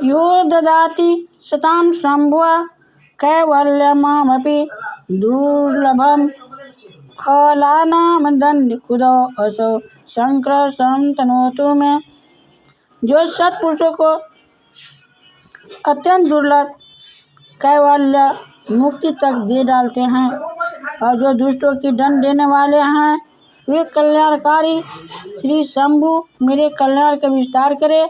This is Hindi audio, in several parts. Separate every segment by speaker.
Speaker 1: यो ददाति सतां शम्भुः कैवल्यमामपि दुर्लभं खलानां दण्डकुदो असौ शंकर तनोतु में। जो सत्पुरुषों को अत्यंत दुर्लभ कैवल्य मुक्ति तक दे डालते हैं और जो दुष्टों की दंड देने वाले हैं वे कल्याणकारी श्री शंभु मेरे कल्याण का विस्तार करे।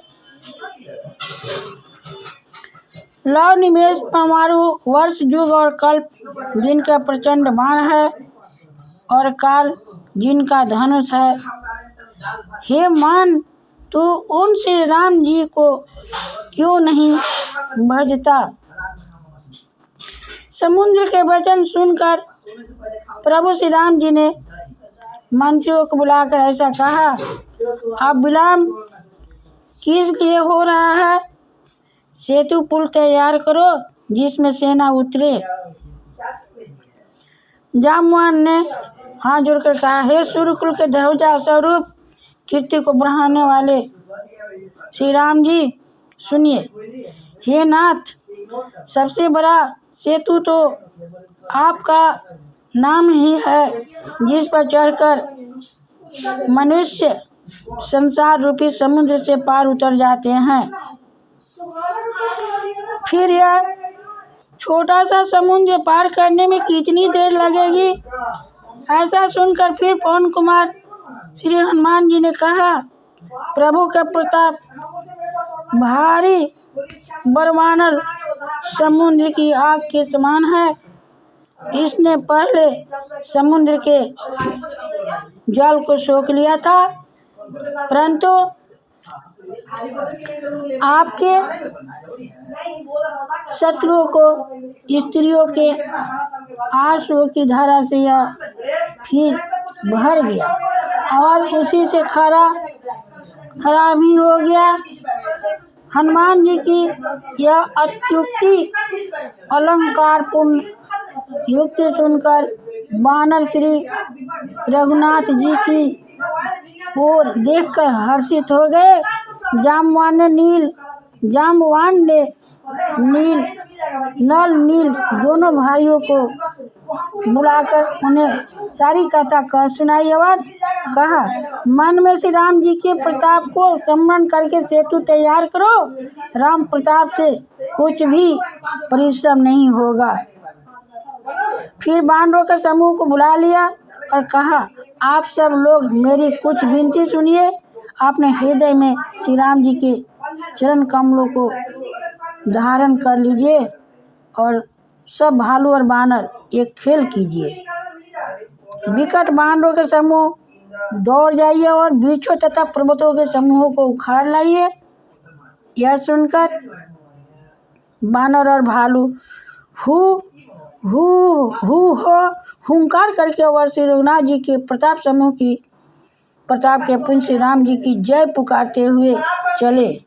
Speaker 1: लव निमेष परमाणु वर्ष युग और कल्प जिनका प्रचंड बाण है और काल जिनका धनुष है। हे मान तू उन श्री राम जी को क्यों नहीं भजता। समुद्र के वचन सुनकर प्रभु श्री राम जी ने मंत्रियों को बुलाकर ऐसा कहा, अब विलंब किस लिए हो रहा है। सेतु पुल तैयार करो जिसमें सेना उतरे। जामवान ने हाथ जोड़कर कहा, हे सूर्यकुल के ध्वजा स्वरूप कीर्ति को बढ़ाने वाले श्री राम जी सुनिए। हे नाथ, सबसे बड़ा सेतु तो आपका नाम ही है जिस पर चढ़कर मनुष्य संसार रूपी समुद्र से पार उतर जाते हैं। फिर यह छोटा सा समुद्र पार करने में कितनी देर लगेगी। ऐसा सुनकर फिर पवन कुमार श्री हनुमान जी ने कहा, प्रभु का प्रताप भारी बरवानर समुद्र की आग के समान है। इसने पहले समुद्र के जल को सोख लिया था, परंतु आपके शत्रुओं को स्त्रियों के आंसुओं की धारा से यह फिर भर गया और उसी से खराब ही हो गया। हनुमान जी की यह अत्युक्ति अलंकारपूर्ण युक्ति सुनकर वानर श्री रघुनाथ जी की ओर देखकर हर्षित हो गए। जामवान ने नल नील दोनों भाइयों को बुलाकर उन्हें सारी कथा कह सुनाई और कहा, मन में श्री राम जी के प्रताप को स्मरण करके सेतु तैयार करो। राम प्रताप से कुछ भी परिश्रम नहीं होगा। फिर बानरों के समूह को बुला लिया और कहा, आप सब लोग मेरी कुछ विनती सुनिए। अपने हृदय में श्री राम जी के चरण कमलों को धारण कर लीजिए और सब भालू और बानर एक खेल कीजिए। विकट बानरों के समूह दौड़ जाइए और वृक्षों तथा पर्वतों के समूहों को उखाड़ लाइए। यह सुनकर बानर और भालू हुंकार करके और श्री रघुनाथ जी के प्रताप के पुंज श्री राम जी की जय पुकारते हुए चले।